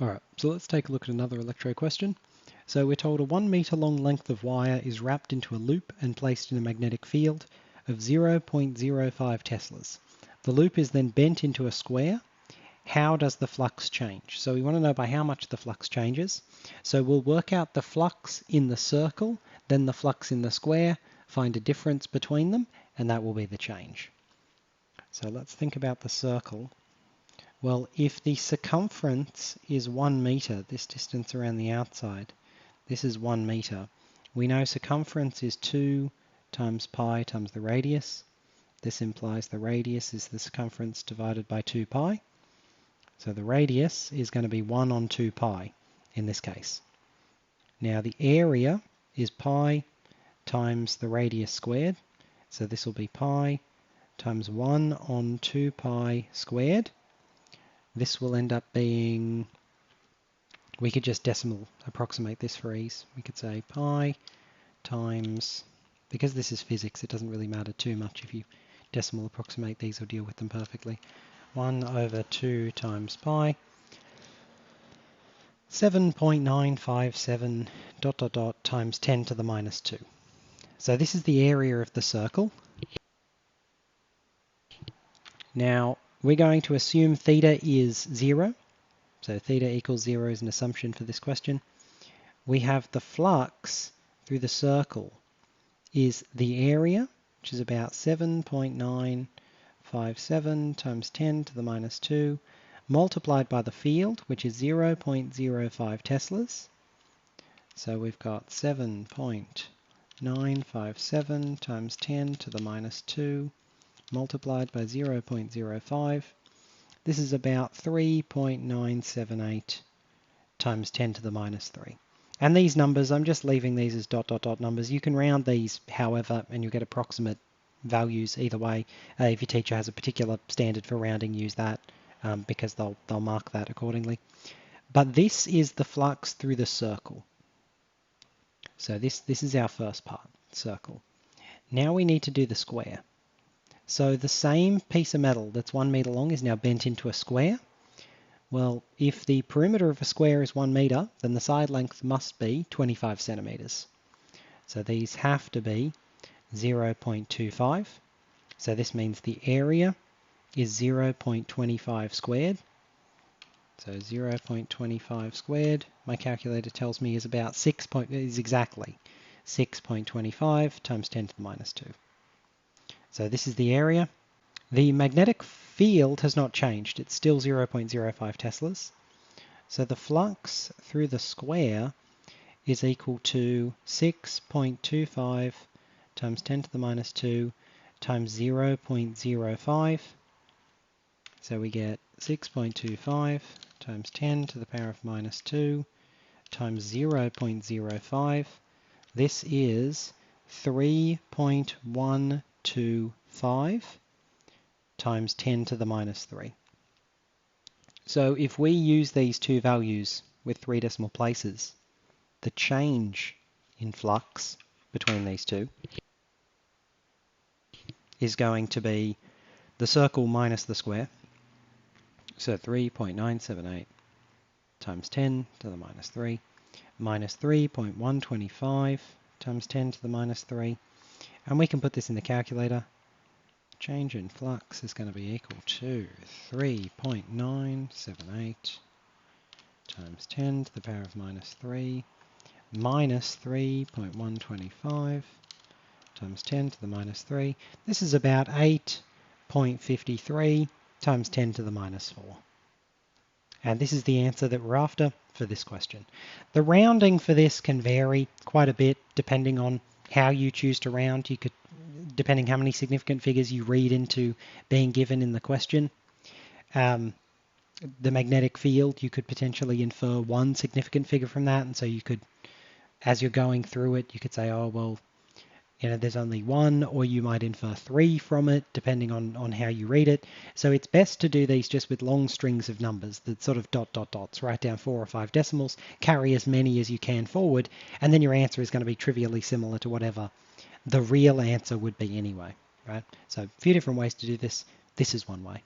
Alright, so let's take a look at another electro question. So we're told a 1 meter long length of wire is wrapped into a loop and placed in a magnetic field of 0.05 Teslas. The loop is then bent into a square. How does the flux change? So we want to know by how much the flux changes. So we'll work out the flux in the circle, then the flux in the square, find a difference between them, and that will be the change. So let's think about the circle. Well, if the circumference is 1 meter, this distance around the outside, this is 1 meter, we know circumference is 2 times pi times the radius. This implies the radius is the circumference divided by 2 pi. So the radius is going to be 1 on 2 pi in this case. Now the area is pi times the radius squared. So this will be pi times 1 on 2 pi squared. This will end up being, we could just decimal approximate this for ease. We could say pi times, because this is physics, it doesn't really matter too much if you decimal approximate these or deal with them perfectly. 1 over 2 times pi, 7.957 ... times 10 to the minus 2. So this is the area of the circle. Now, we're going to assume theta is 0. So theta equals 0 is an assumption for this question. We have the flux through the circle is the area, which is about 7.957 times 10 to the minus 2, multiplied by the field, which is 0.05 Teslas. So we've got 7.957 times 10 to the minus 2, multiplied by 0.05. This is about 3.978 times 10 to the minus 3. And these numbers, I'm just leaving these as ... numbers. You can round these however, and you'll get approximate values either way. If your teacher has a particular standard for rounding, use that because they'll mark that accordingly. But this is the flux through the circle. So this is our first part, circle. Now we need to do the square. So the same piece of metal that's 1 meter long is now bent into a square. Well, if the perimeter of a square is 1 meter, then the side length must be 25 centimeters. So these have to be 0.25. So this means the area is 0.25 squared. So 0.25 squared, my calculator tells me is about exactly 6.25 times 10 to the minus 2. So this is the area. The magnetic field has not changed. It's still 0.05 Teslas. So the flux through the square is equal to 6.25 times 10 to the minus 2 times 0.05. So we get 6.25 times 10 to the power of minus 2 times 0.05. This is 3.125 times 10 to the minus 3. So if we use these two values with 3 decimal places, the change in flux between these two is going to be the circle minus the square. So 3.978 times 10 to the minus 3 minus 3.125 times 10 to the minus 3. And we can put this in the calculator. Change in flux is going to be equal to 3.978 times 10 to the power of minus 3 minus 3.125 times 10 to the minus 3. This is about 8.53 times 10 to the minus 4. And this is the answer that we're after for this question. The rounding for this can vary quite a bit depending on how you choose to round. You could, depending how many significant figures you read into being given in the question. The magnetic field, you could potentially infer one significant figure from that, and so you could, as you're going through it, you could say, oh, well, you know, there's only one, or you might infer 3 from it, depending on how you read it. So it's best to do these just with long strings of numbers, that sort of ... dots, write down 4 or 5 decimals, carry as many as you can forward, and then your answer is going to be trivially similar to whatever the real answer would be anyway, right? So a few different ways to do this. This is one way.